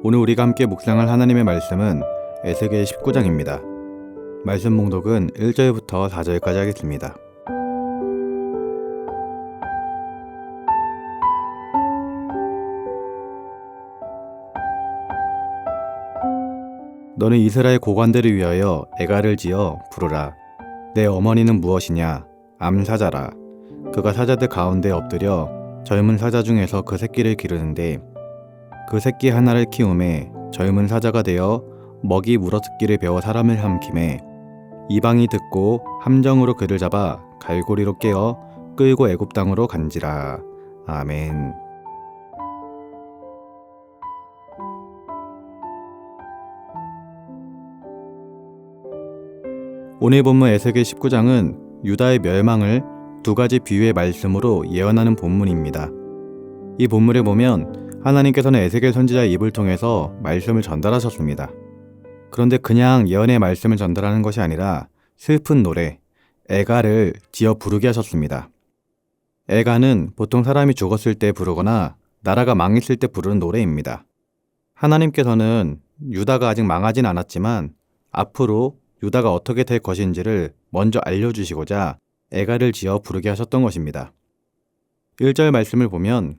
오늘 우리가 함께 묵상할 하나님의 말씀은 에스겔 19장입니다. 말씀 봉독은 1절부터 4절까지 하겠습니다. 너는 이스라엘 고관들을 위하여 애가를 지어 부르라. 내 어머니는 무엇이냐? 암사자라. 그가 사자들 가운데 엎드려 젊은 사자 중에서 그 새끼를 기르는데 그 새끼 하나를 키우매 젊은 사자가 되어 먹이 물어뜯기를 배워 사람을 삼킴에 이방이 듣고 함정으로 그를 잡아 갈고리로 깨어 끌고 애굽 땅으로 간지라. 아멘. 오늘 본문 에스겔 19장은 유다의 멸망을 두 가지 비유의 말씀으로 예언하는 본문입니다. 이 본문을 보면 하나님께서는 에스겔 선지자의 입을 통해서 말씀을 전달하셨습니다. 그런데 그냥 예언의 말씀을 전달하는 것이 아니라 슬픈 노래, 애가를 지어 부르게 하셨습니다. 애가는 보통 사람이 죽었을 때 부르거나 나라가 망했을 때 부르는 노래입니다. 하나님께서는 유다가 아직 망하진 않았지만 앞으로 유다가 어떻게 될 것인지를 먼저 알려주시고자 애가를 지어 부르게 하셨던 것입니다. 1절 말씀을 보면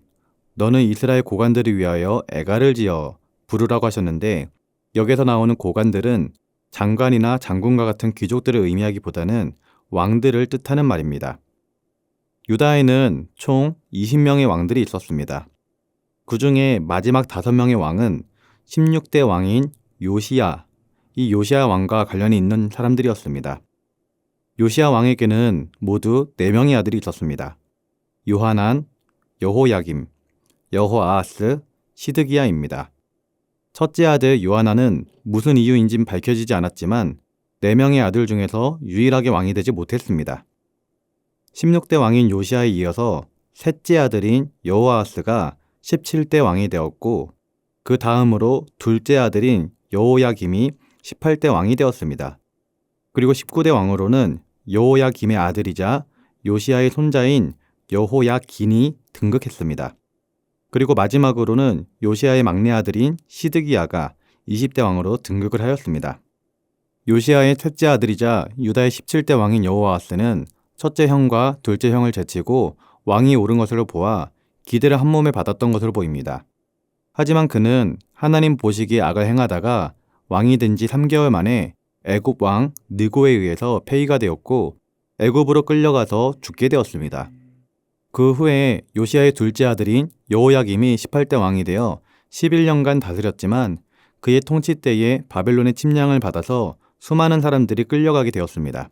너는 이스라엘 고관들을 위하여 애가를 지어 부르라고 하셨는데 여기서 나오는 고관들은 장관이나 장군과 같은 귀족들을 의미하기보다는 왕들을 뜻하는 말입니다. 유다에는 총 20명의 왕들이 있었습니다. 그 중에 마지막 5명의 왕은 16대 왕인 요시야, 이 요시야 왕과 관련이 있는 사람들이었습니다. 요시야 왕에게는 모두 4명의 아들이 있었습니다. 요하난, 여호야김, 여호아하스, 시드기야입니다. 첫째 아들 요하난은 무슨 이유인진 밝혀지지 않았지만 4명의 아들 중에서 유일하게 왕이 되지 못했습니다. 16대 왕인 요시야에 이어서 셋째 아들인 여호아하스가 17대 왕이 되었고 그 다음으로 둘째 아들인 여호야김이 18대 왕이 되었습니다. 그리고 19대 왕으로는 여호야김의 아들이자 요시야의 손자인 여호야긴이 등극했습니다. 그리고 마지막으로는 요시야의 막내 아들인 시드기야가 20대 왕으로 등극을 하였습니다. 요시야의 셋째 아들이자 유다의 17대 왕인 여호아하스는 첫째 형과 둘째 형을 제치고 왕이 오른 것으로 보아 기대를 한 몸에 받았던 것으로 보입니다. 하지만 그는 하나님 보시기에 악을 행하다가 왕이 된 지 3개월 만에 애굽 왕 느고에 의해서 폐위가 되었고 애굽으로 끌려가서 죽게 되었습니다. 그 후에 요시야의 둘째 아들인 여호야김이 18대 왕이 되어 11년간 다스렸지만 그의 통치 때에 바벨론의 침략을 받아서 수많은 사람들이 끌려가게 되었습니다.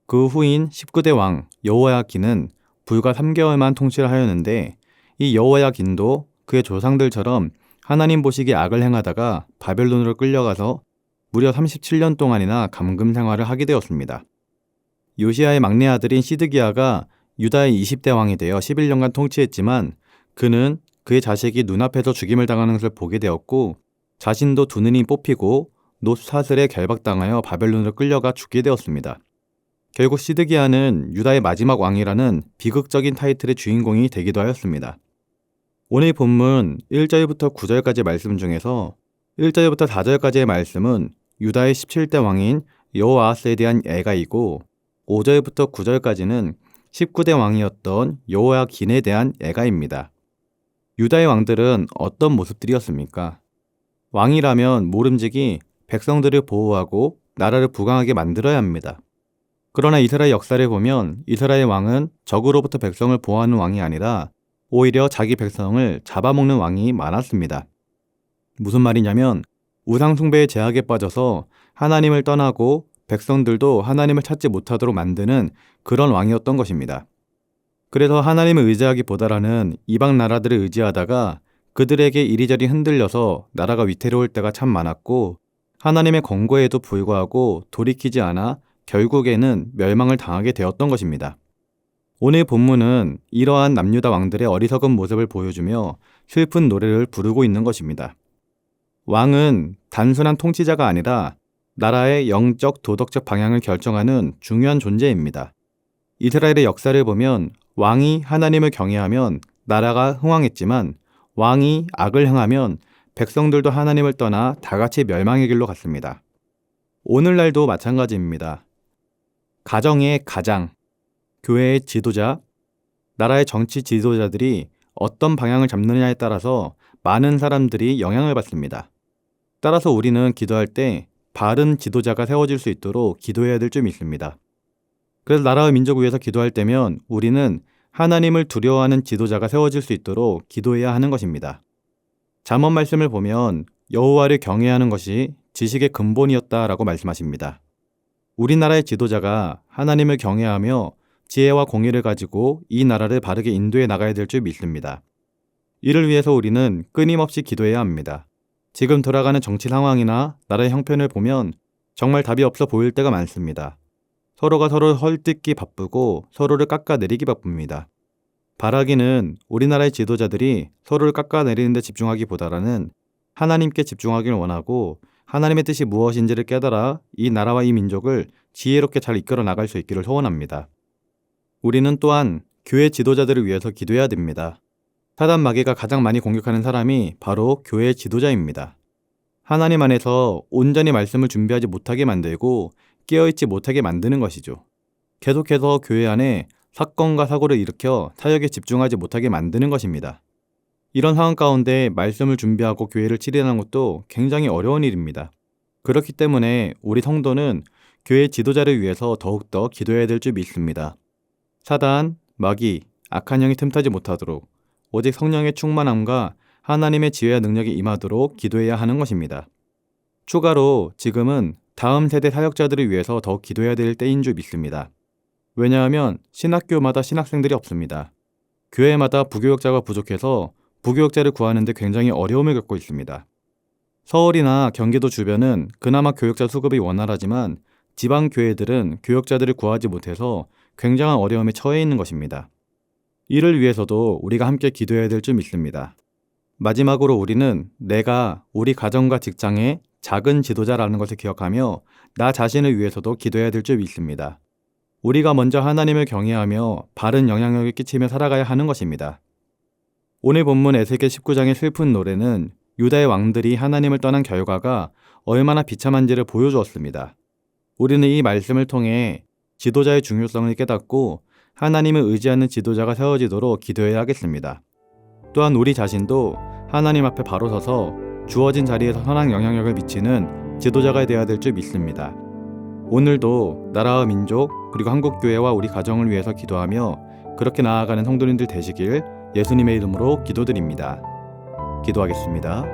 그 후인 19대 왕 여호야긴은 불과 3개월만 통치를 하였는데 이 여호야긴도 그의 조상들처럼 하나님 보시기에 악을 행하다가 바벨론으로 끌려가서 무려 37년 동안이나 감금 생활을 하게 되었습니다. 요시야의 막내 아들인 시드기야가 유다의 20대 왕이 되어 11년간 통치했지만 그는 그의 자식이 눈앞에서 죽임을 당하는 것을 보게 되었고 자신도 두 눈이 뽑히고 놋사슬에 결박당하여 바벨론으로 끌려가 죽게 되었습니다. 결국 시드기야는 유다의 마지막 왕이라는 비극적인 타이틀의 주인공이 되기도 하였습니다. 오늘 본문 1절부터 9절까지 말씀 중에서 1절부터 4절까지의 말씀은 유다의 17대 왕인 여호아하스에 대한 애가이고 5절부터 9절까지는 19대 왕이었던 여호야긴에 대한 애가입니다. 유다의 왕들은 어떤 모습들이었습니까? 왕이라면 모름지기 백성들을 보호하고 나라를 부강하게 만들어야 합니다. 그러나 이스라엘 역사를 보면 이스라엘 왕은 적으로부터 백성을 보호하는 왕이 아니라 오히려 자기 백성을 잡아먹는 왕이 많았습니다. 무슨 말이냐면 우상 숭배의 제약에 빠져서 하나님을 떠나고 백성들도 하나님을 찾지 못하도록 만드는 그런 왕이었던 것입니다. 그래서 하나님을 의지하기보다는 이방 나라들을 의지하다가 그들에게 이리저리 흔들려서 나라가 위태로울 때가 참 많았고 하나님의 권고에도 불구하고 돌이키지 않아 결국에는 멸망을 당하게 되었던 것입니다. 오늘 본문은 이러한 남유다 왕들의 어리석은 모습을 보여주며 슬픈 노래를 부르고 있는 것입니다. 왕은 단순한 통치자가 아니라 나라의 영적, 도덕적 방향을 결정하는 중요한 존재입니다. 이스라엘의 역사를 보면 왕이 하나님을 경외하면 나라가 흥왕했지만 왕이 악을 행하면 백성들도 하나님을 떠나 다 같이 멸망의 길로 갔습니다. 오늘날도 마찬가지입니다. 가정의 가장, 교회의 지도자, 나라의 정치 지도자들이 어떤 방향을 잡느냐에 따라서 많은 사람들이 영향을 받습니다. 따라서 우리는 기도할 때 바른 지도자가 세워질 수 있도록 기도해야 될 줄 믿습니다. 그래서 나라와 민족을 위해서 기도할 때면 우리는 하나님을 두려워하는 지도자가 세워질 수 있도록 기도해야 하는 것입니다. 잠언 말씀을 보면 여호와를 경외하는 것이 지식의 근본이었다라고 말씀하십니다. 우리나라의 지도자가 하나님을 경외하며 지혜와 공의를 가지고 이 나라를 바르게 인도해 나가야 될 줄 믿습니다. 이를 위해서 우리는 끊임없이 기도해야 합니다. 지금 돌아가는 정치 상황이나 나라의 형편을 보면 정말 답이 없어 보일 때가 많습니다. 서로가 서로를 헐뜯기 바쁘고 서로를 깎아내리기 바쁩니다. 바라기는 우리나라의 지도자들이 서로를 깎아내리는 데 집중하기보다는 하나님께 집중하길 원하고 하나님의 뜻이 무엇인지를 깨달아 이 나라와 이 민족을 지혜롭게 잘 이끌어 나갈 수 있기를 소원합니다. 우리는 또한 교회 지도자들을 위해서 기도해야 됩니다. 사단 마귀가 가장 많이 공격하는 사람이 바로 교회 지도자입니다. 하나님 안에서 온전히 말씀을 준비하지 못하게 만들고 깨어있지 못하게 만드는 것이죠. 계속해서 교회 안에 사건과 사고를 일으켜 사역에 집중하지 못하게 만드는 것입니다. 이런 상황 가운데 말씀을 준비하고 교회를 치르는 것도 굉장히 어려운 일입니다. 그렇기 때문에 우리 성도는 교회 지도자를 위해서 더욱더 기도해야 될 줄 믿습니다. 사단, 마귀, 악한 영이 틈타지 못하도록 오직 성령의 충만함과 하나님의 지혜와 능력이 임하도록 기도해야 하는 것입니다. 추가로 지금은 다음 세대 사역자들을 위해서 더욱 기도해야 될 때인 줄 믿습니다. 왜냐하면 신학교마다 신학생들이 없습니다. 교회마다 부교역자가 부족해서 부교역자를 구하는 데 굉장히 어려움을 겪고 있습니다. 서울이나 경기도 주변은 그나마 교역자 수급이 원활하지만 지방 교회들은 교역자들을 구하지 못해서 굉장한 어려움에 처해 있는 것입니다. 이를 위해서도 우리가 함께 기도해야 될 줄 믿습니다. 마지막으로 우리는 내가 우리 가정과 직장의 작은 지도자라는 것을 기억하며 나 자신을 위해서도 기도해야 될 줄 믿습니다. 우리가 먼저 하나님을 경외하며 바른 영향력을 끼치며 살아가야 하는 것입니다. 오늘 본문 에스겔 19장의 슬픈 노래는 유다의 왕들이 하나님을 떠난 결과가 얼마나 비참한지를 보여주었습니다. 우리는 이 말씀을 통해 지도자의 중요성을 깨닫고 하나님을 의지하는 지도자가 세워지도록 기도해야 하겠습니다. 또한 우리 자신도 하나님 앞에 바로 서서 주어진 자리에서 선한 영향력을 미치는 지도자가 되어야 될 줄 믿습니다. 오늘도 나라와 민족 그리고 한국교회와 우리 가정을 위해서 기도하며 그렇게 나아가는 성도님들 되시길 예수님의 이름으로 기도드립니다. 기도하겠습니다.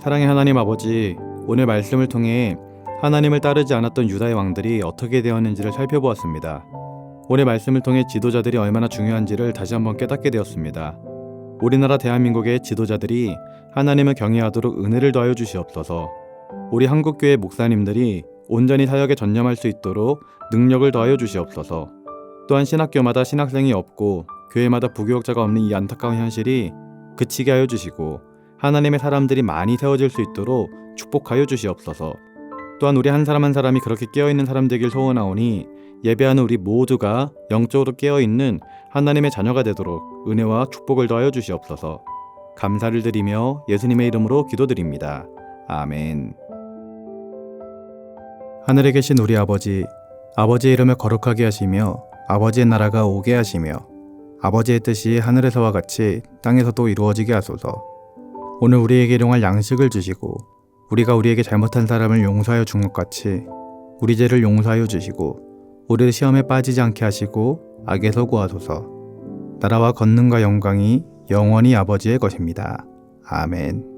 사랑의 하나님 아버지, 오늘 말씀을 통해 하나님을 따르지 않았던 유다의 왕들이 어떻게 되었는지를 살펴보았습니다. 오늘 말씀을 통해 지도자들이 얼마나 중요한지를 다시 한번 깨닫게 되었습니다. 우리나라 대한민국의 지도자들이 하나님을 경외하도록 은혜를 더하여 주시옵소서. 우리 한국교회 목사님들이 온전히 사역에 전념할 수 있도록 능력을 더하여 주시옵소서. 또한 신학교마다 신학생이 없고 교회마다 부교역자가 없는 이 안타까운 현실이 그치게 하여 주시고 하나님의 사람들이 많이 세워질 수 있도록 축복하여 주시옵소서. 또한 우리 한 사람 한 사람이 그렇게 깨어있는 사람 되길 소원하오니 예배하는 우리 모두가 영적으로 깨어있는 하나님의 자녀가 되도록 은혜와 축복을 더하여 주시옵소서. 감사를 드리며 예수님의 이름으로 기도드립니다. 아멘. 하늘에 계신 우리 아버지, 아버지의 이름을 거룩하게 하시며 아버지의 나라가 오게 하시며 아버지의 뜻이 하늘에서와 같이 땅에서도 이루어지게 하소서. 오늘 우리에게 일용할 양식을 주시고 우리가 우리에게 잘못한 사람을 용서하여 준 것 같이 우리 죄를 용서하여 주시고 우리를 시험에 빠지지 않게 하시고 악에서 구하소서. 나라와 권능과 영광이 영원히 아버지의 것입니다. 아멘.